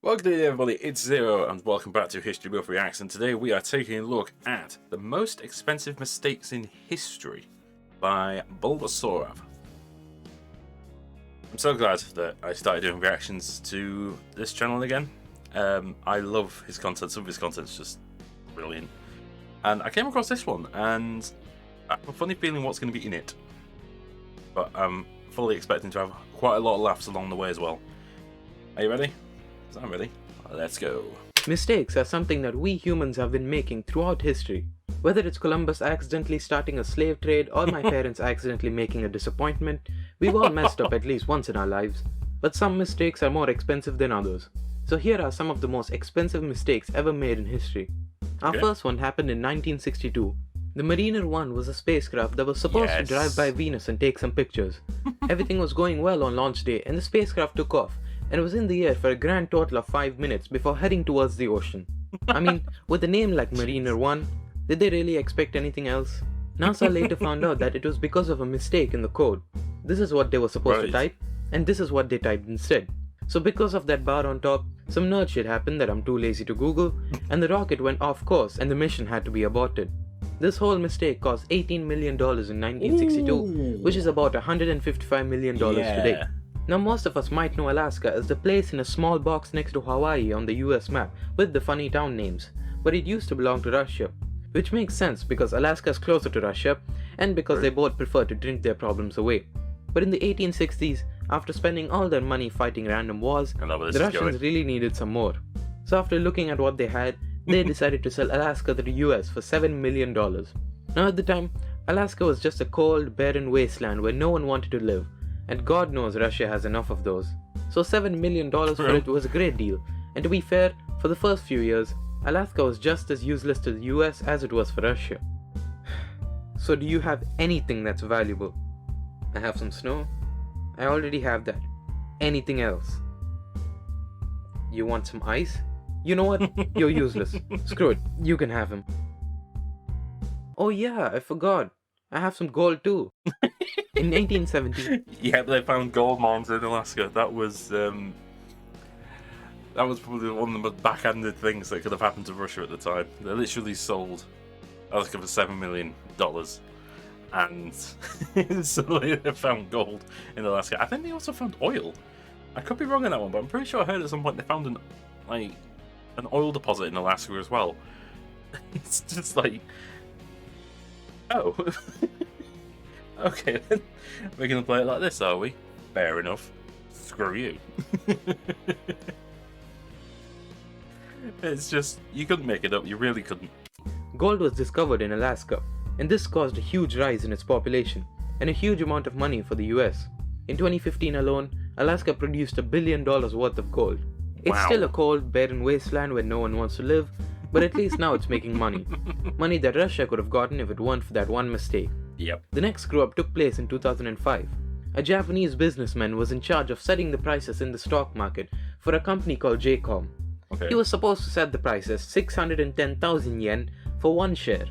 Welcome to everybody, it's Zero and welcome back to History Buff Reacts, and today we are taking a look at the most expensive mistakes in history by Bulbasaurav. I'm so glad that I started doing reactions to this channel again. I love his content, some of his content is just brilliant. And I came across this one and I have a funny feeling what's going to be in it. But I'm fully expecting to have quite a lot of laughs along the way as well. Are you ready? I'm ready. Let's go. Mistakes are something that we humans have been making throughout history. Whether it's Columbus accidentally starting a slave trade or my parents accidentally making a disappointment, we've all messed up at least once in our lives. But some mistakes are more expensive than others. So here are some of the most expensive mistakes ever made in history. Our first one happened in 1962. The Mariner 1 was a spacecraft that was supposed to drive by Venus and take some pictures. Everything was going well on launch day and the spacecraft took off, and it was in the air for a grand total of 5 minutes before heading towards the ocean. I mean, with a name like Mariner 1, did they really expect anything else? NASA later found out that it was because of a mistake in the code. This is what they were supposed to type, and this is what they typed instead. So because of that bar on top, some nerd shit happened that I'm too lazy to Google, and the rocket went off course and the mission had to be aborted. This whole mistake cost $18 million in 1962, which is about $155 million today. Now most of us might know Alaska as the place in a small box next to Hawaii on the US map with the funny town names, but it used to belong to Russia, which makes sense because Alaska is closer to Russia and because they both prefer to drink their problems away. But in the 1860s, after spending all their money fighting random wars, the Russians really needed some more. So after looking at what they had, they decided to sell Alaska to the US for $7 million. Now at the time, Alaska was just a cold, barren wasteland where no one wanted to live. And God knows Russia has enough of those. So $7 million for it was a great deal. And to be fair, for the first few years, Alaska was just as useless to the US as it was for Russia. So do you have anything that's valuable? I have some snow. I already have that. Anything else? You want some ice? You know what? You're useless. Screw it. You can have him. Oh yeah, I forgot. I have some gold too. In 1870. Yeah, they found gold mines in Alaska. That was probably one of the most backhanded things that could have happened to Russia at the time. They literally sold Alaska for $7 million, and suddenly they found gold in Alaska. I think they also found oil. I could be wrong on that one, but I'm pretty sure I heard at some point they found an oil deposit in Alaska as well. It's just like, oh. Okay then, we're gonna play it like this, are we? Fair enough. Screw you. It's just, you couldn't make it up, you really couldn't. Gold was discovered in Alaska, and this caused a huge rise in its population, and a huge amount of money for the US. In 2015 alone, Alaska produced $1 billion worth of gold. It's still a cold, barren wasteland where no one wants to live, but at least now it's making money. Money that Russia could have gotten if it weren't for that one mistake. Yep. The next screw-up took place in 2005. A Japanese businessman was in charge of setting the prices in the stock market for a company called JCOM. He was supposed to set the price as 610,000 yen for one share,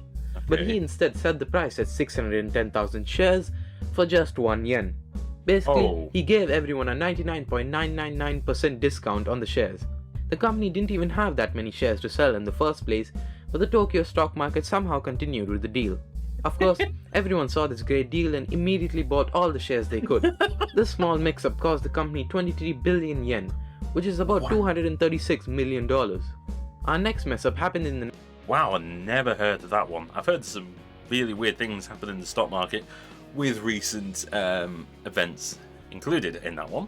but he instead set the price at 610,000 shares for just 1 yen. Basically, he gave everyone a 99.999% discount on the shares. The company didn't even have that many shares to sell in the first place, but the Tokyo stock market somehow continued with the deal. Of course, everyone saw this great deal and immediately bought all the shares they could. This small mix-up cost the company 23 billion yen, which is about $236 million. Our next mess-up happened in the... Wow, I never heard of that one. I've heard some really weird things happen in the stock market with recent events included in that one.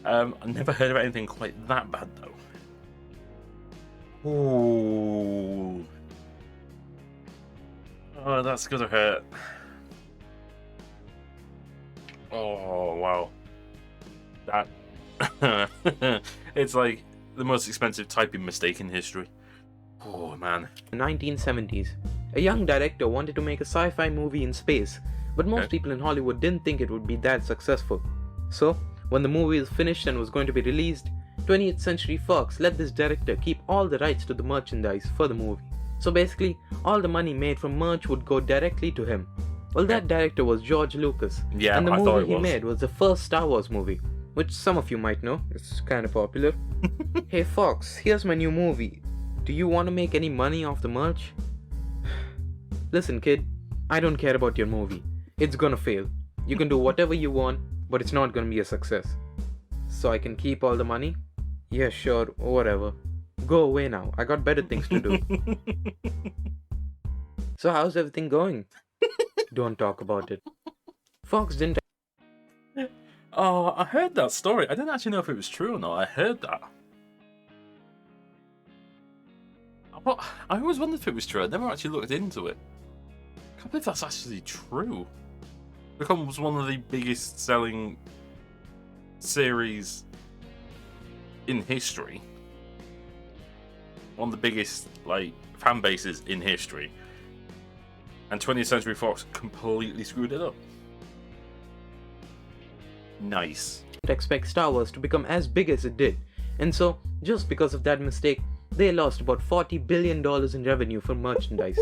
I never heard of anything quite that bad though. Ooh. Oh, that's gonna hurt. Oh, wow. That... It's like the most expensive typing mistake in history. Oh, man. In the 1970s, a young director wanted to make a sci-fi movie in space, but most people in Hollywood didn't think it would be that successful. So, when the movie was finished and was going to be released, 20th Century Fox let this director keep all the rights to the merchandise for the movie. So basically, all the money made from merch would go directly to him. Well, that director was George Lucas, and the movie he made was the first Star Wars movie. which some of you might know, it's kind of popular. Hey Fox, here's my new movie. Do you want to make any money off the merch? Listen kid, I don't care about your movie. It's gonna fail. You can do whatever you want, but it's not gonna be a success. So I can keep all the money? Yeah, sure, whatever. Go away now, I got better things to do. So how's everything going? Don't talk about it. Fox didn't. Oh, I heard that story. I didn't actually know if it was true or not. I heard that. But I always wondered if it was true. I never actually looked into it. I can't believe that's actually true. It becomes one of the biggest selling series in history. One of the biggest fan bases in history. And 20th Century Fox completely screwed it up. Nice. Expect Star Wars to become as big as it did, and so, just because of that mistake, they lost about $40 billion in revenue from merchandise.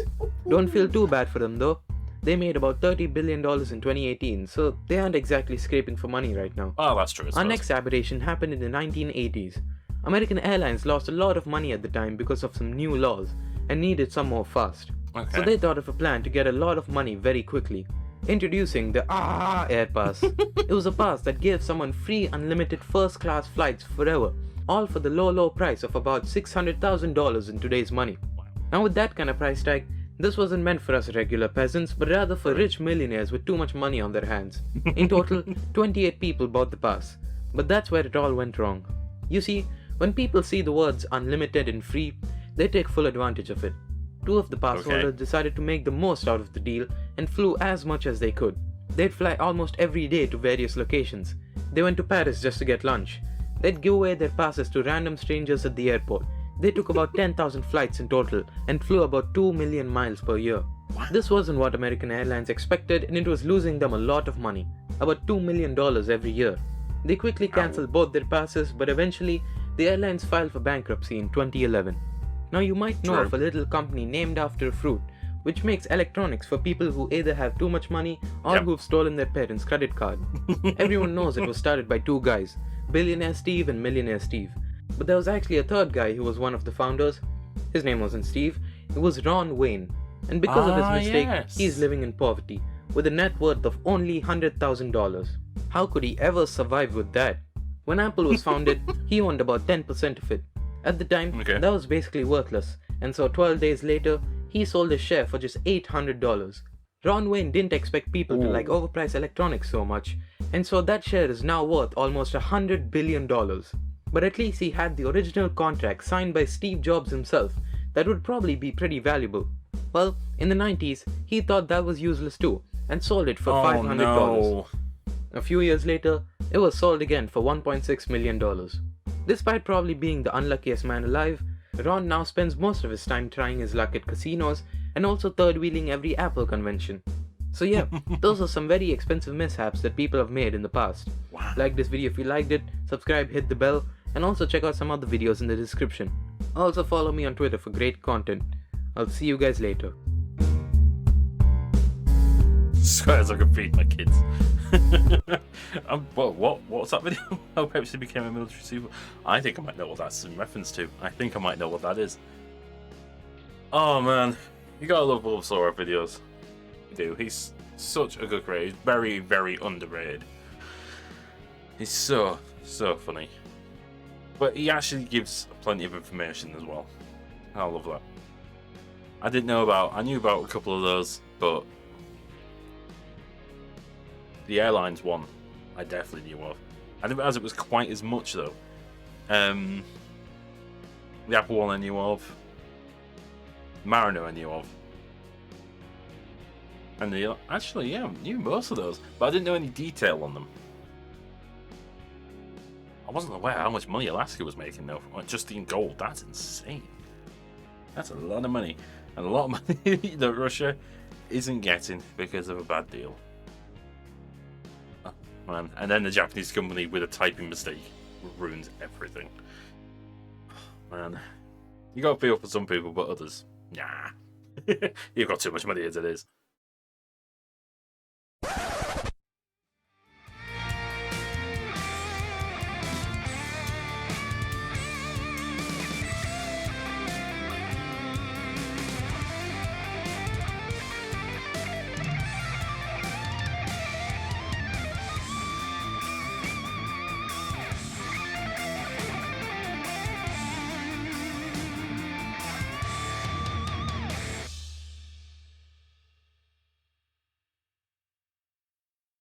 Don't feel too bad for them though. They made about $30 billion in 2018, so they aren't exactly scraping for money right now. Oh, that's true. Our next aberration happened in the 1980s. American Airlines lost a lot of money at the time because of some new laws, and needed some more fast. Okay. So they thought of a plan to get a lot of money very quickly. Introducing the Air Pass. It was a pass that gave someone free unlimited first class flights forever, all for the low price of about $600,000 in today's money. Now with that kind of price tag, this wasn't meant for us regular peasants, but rather for rich millionaires with too much money on their hands. In total, 28 people bought the pass, but that's where it all went wrong. You see, when people see the words unlimited and free, they take full advantage of it. Two of the pass holders decided to make the most out of the deal and flew as much as they could. They'd fly almost every day to various locations. They went to Paris just to get lunch. They'd give away their passes to random strangers at the airport. They took about 10,000 flights in total and flew about 2 million miles per year. This wasn't what American Airlines expected, and it was losing them a lot of money, about $2 million every year. They quickly cancelled both their passes, but eventually the airlines filed for bankruptcy in 2011. Now you might know of a little company named after a fruit, which makes electronics for people who either have too much money or who've stolen their parents' credit card. Everyone knows it was started by two guys, Billionaire Steve and Millionaire Steve. But there was actually a third guy who was one of the founders. His name wasn't Steve, it was Ron Wayne. And because of his mistake, he's living in poverty, with a net worth of only $100,000. How could he ever survive with that? When Apple was founded, he owned about 10% of it. At the time, that was basically worthless, and so 12 days later, he sold his share for just $800. Ron Wayne didn't expect people to like overpriced electronics so much, and so that share is now worth almost $100 billion. But at least he had the original contract signed by Steve Jobs himself that would probably be pretty valuable. Well, in the 90s, he thought that was useless too, and sold it for $500. No. A few years later, it was sold again for $1.6 million. Despite probably being the unluckiest man alive, Ron now spends most of his time trying his luck at casinos and also third-wheeling every Apple convention. So yeah, those are some very expensive mishaps that people have made in the past. Like this video if you liked it, subscribe, hit the bell, and also check out some other videos in the description. Also follow me on Twitter for great content. I'll see you guys later. Swears I could feed my kids. What's that video? How Pepsi became a military super. I think I might know what that's in reference to. I think I might know what that is. Oh man, you gotta love Bulbasaurav videos. You do. He's such a good creator. He's very, very underrated. He's so funny. But he actually gives plenty of information as well. I love that. I knew about a couple of those, but the airlines one, I definitely knew of. I didn't realize it was quite as much though. The Apple one I knew of. Mariner I knew of. And I knew most of those, but I didn't know any detail on them. I wasn't aware how much money Alaska was making though, just in gold. That's insane. That's a lot of money. And a lot of money that Russia isn't getting because of a bad deal. Man. And then the Japanese company with a typing mistake ruins everything. Man, you gotta feel for some people, but others, nah. You've got too much money as it is.